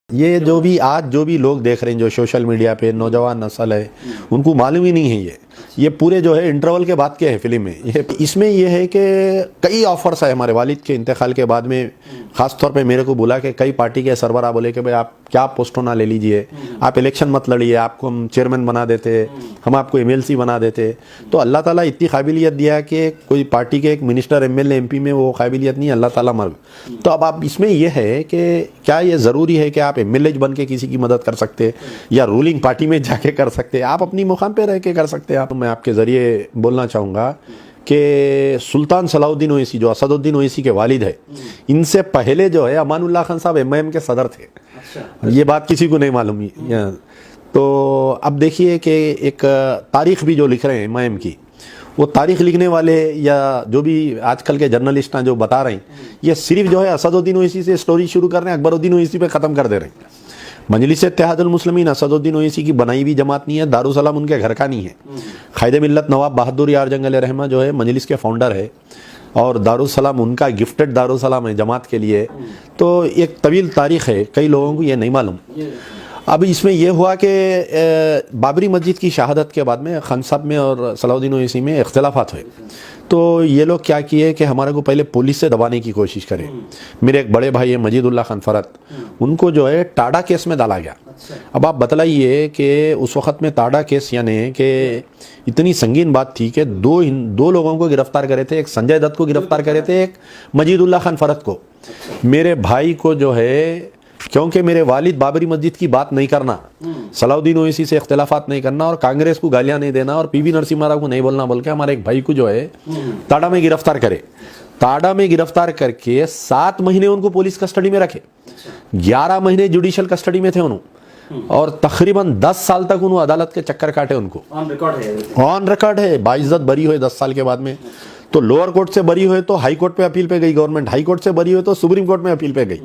یہ جو بھی لوگ دیکھ رہے ہیں جو سوشل میڈیا پہ نوجوان نسل ہے ان کو معلوم ہی نہیں ہے یہ پورے جو ہے انٹرول کے بعد کے ہے فلم میں اس میں یہ ہے کہ کئی آفرز ہے ہمارے والد کے انتقال کے بعد میں خاص طور پہ میرے کو بولا کہ کئی پارٹی کے سربراہ بولے کہ بھائی آپ کیا پوسٹ ہونا لے لیجئے، آپ الیکشن مت لڑیے، آپ کو ہم چیئرمین بنا دیتے، ہم آپ کو ایم ایل سی بنا دیتے۔ تو اللہ تعالیٰ اتنی قابلیت دیا کہ کوئی پارٹی کے ایک minister M L A M P میں وہ قابلیت نہیں، اللہ تعالیٰ مرگ۔ تو اب آپ اس میں یہ ہے کہ کیا یہ ضروری ہے کہ آپ ایم ایل اے بن کے کسی کی مدد کر سکتے یا رولنگ پارٹی میں جا کے کر سکتے؟ آپ اپنی مقام پہ رہ کے کر سکتے ہیں۔ میں آپ کے ذریعے بولنا چاہوں گا کہ سلطان صلاح الدین اویسی جو اسد الدین اویسی کے والد ہے، ان سے پہلے جو ہے امان اللہ خان صاحب ایم آئی ایم کے صدر تھے، یہ بات کسی کو نہیں معلوم۔ تو اب دیکھیے کہ ایک تاریخ بھی جو لکھ رہے ہیں ایم آئی ایم کی، وہ تاریخ لکھنے والے یا جو بھی آج کل کے جرنلسٹ ہیں جو بتا رہے ہیں، یہ صرف جو ہے اسد الدین اویسی سے سٹوری شروع کر رہے ہیں، اکبر الدین اویسی پہ ختم کر دے رہے ہیں۔ مجلس اتحاد المسلمین اسد الدین اویسی کی بنائی ہوئی جماعت نہیں ہے، دارالسلام ان کے گھر کا نہیں ہے۔ قائد ملت نواب بہادر یار جنگ علیہ رحمہ جو ہے مجلس کے فاؤنڈر ہے، اور دارالسلام ان کا گفٹڈ دارالسلام ہے جماعت کے لیے۔ تو ایک طویل تاریخ ہے، کئی لوگوں کو یہ نہیں معلوم۔ اب اس میں یہ ہوا کہ بابری مسجد کی شہادت کے بعد میں خان صاحب میں اور صلاح الدین اویسی میں اختلافات ہوئے، تو یہ لوگ کیا کیے کہ ہمارے کو پہلے پولیس سے دبانے کی کوشش کرے۔ میرے ایک بڑے بھائی ہیں مجید اللہ خان فرت، ان کو جو ہے ٹاڈا کیس میں ڈالا گیا۔ اب آپ بتلائیے کہ اس وقت میں ٹاڈا کیس یعنی کہ اتنی سنگین بات تھی کہ دو لوگوں کو گرفتار کرے تھے، ایک سنجے دت کو گرفتار کرے تھے، ایک مجید اللہ خان فرت کو۔ میرے بھائی کو جو ہے کیونکہ میرے والد بابری مسجد کی بات نہیں کرنا، صلاح الدین اویسی سے اختلافات نہیں کرنا اور کانگریس کو گالیاں نہیں دینا اور پی وی نرسمہا راؤ کو نہیں بولنا بول کے ہمارے ایک بھائی کو جو ہے ٹاڈا میں گرفتار کرے۔ ٹاڈا میں گرفتار کر کے 7 مہینے ان کو پولیس کسٹڈی میں رکھے، 11 مہینے جوڈیشل کسٹڈی میں تھے انہوں، اور تقریباً 10 سال تک انہوں عدالت کے چکر کاٹے۔ ان کو آن ریکارڈ ہے، باعزت بری ہوئے 10 سال کے بعد میں۔ تو لوور کورٹ سے بری ہوئے تو ہائی کورٹ پہ اپیل پہ گئی گورنمنٹ، ہائی کورٹ سے بری ہوئے تو سپریم کورٹ میں اپیل پہ گئی۔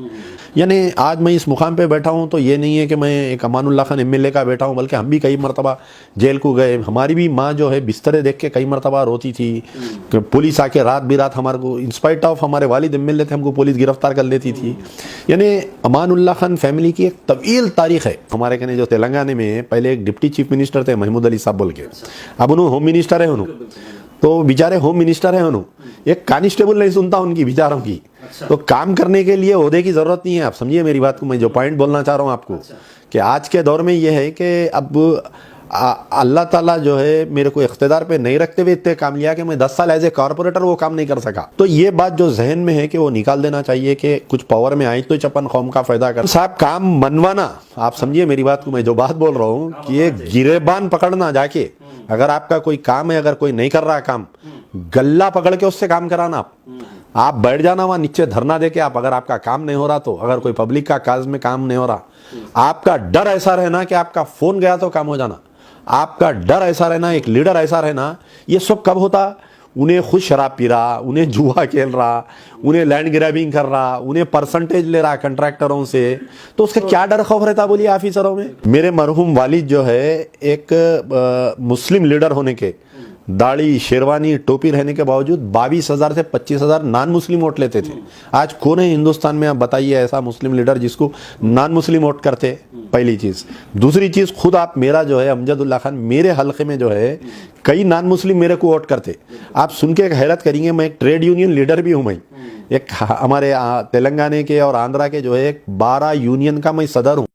یعنی آج میں اس مقام پہ بیٹھا ہوں تو یہ نہیں ہے کہ میں ایک امان اللہ خان ایم ایل اے کا بیٹا ہوں، بلکہ ہم بھی کئی مرتبہ جیل کو گئے۔ ہماری بھی ماں جو ہے بسترے دیکھ کے کئی مرتبہ روتی تھی، پولیس آ کے رات برات ہمارے کو انسپائٹ آف ہمارے والد ایم ایل اے تھے، ہم کو پولیس گرفتار کر لیتی تھی۔ یعنی امان اللہ خان فیملی کی ایک طویل تاریخ ہے۔ ہمارے کہنے جو تلنگانہ میں پہلے ایک ڈپٹی چیف منسٹر تھے محمود علی صاحب بول کے، اب انہوں ہوم منسٹر ہے، انہوں تو بیچارے ہوم منسٹر ہیں، انہوں ایک کانسٹیبل نہیں سنتا ان کی بیچاروں کی۔ تو کام کرنے کے لیے عہدے کی ضرورت نہیں ہے۔ آپ سمجھیے میری بات کو، میں جو پوائنٹ بولنا چاہ رہا ہوں آپ کو کہ آج کے دور میں یہ ہے کہ اب اللہ تعالیٰ جو ہے میرے کو اقتدار پہ نہیں رکھتے ہوئے اتنے کام لیا کہ میں 10 سال ایز اے کارپوریٹر وہ کام نہیں کر سکا۔ تو یہ بات جو ذہن میں ہے کہ وہ نکال دینا چاہیے کہ کچھ پاور میں آئیں تو چپن قوم کا فائدہ کر صاحب کام منوانا۔ آپ سمجھیے میری بات کو، میں جو بات بول رہا ہوں کہ یہ گریبان پکڑنا جا کے، اگر آپ کا کوئی کام ہے، اگر کوئی نہیں کر رہا کام، گلہ پکڑ کے اس سے کام کرانا۔ آپ بیٹھ جانا وہاں نیچے دھرنا دے کے، اگر آپ کا کام نہیں ہو رہا تو، اگر کوئی پبلک کا کاز میں کام نہیں ہو رہا، آپ کا ڈر ایسا رہنا کہ آپ کا فون گیا تو کام ہو جانا، آپ کا ڈر ایسا رہنا، ایک لیڈر ایسا رہنا۔ یہ سب کب ہوتا؟ انہیں خود شراب پی رہا، انہیں جوا کھیل رہا، انہیں لینڈ گریبنگ کر رہا، انہیں پرسنٹیج لے رہا کنٹریکٹروں سے، تو اس کا کیا ڈر خوف رہتا بولیے آفیسروں میں؟ میرے مرحوم والد جو ہے ایک مسلم لیڈر ہونے کے، داڑھی شیروانی ٹوپی رہنے کے باوجود 22,000 سے 25,000 نان مسلم ووٹ لیتے تھے۔ آج کون ہے ہندوستان میں؟ آپ بتائیے ایسا مسلم لیڈر جس کو نان مسلم ووٹ کرتے؟ پہلی چیز۔ دوسری چیز، خود آپ میرا جو ہے امجد اللہ خان، میرے حلقے میں جو ہے کئی نان مسلم میرے کو ووٹ کرتے۔ آپ سن کے ایک حیرت کریں گے، میں ایک ٹریڈ یونین لیڈر بھی ہوں۔ میں ایک ہمارے تلنگانہ کے اور آندھرا کے جو ہے 12 یونین کا میں صدر ہوں۔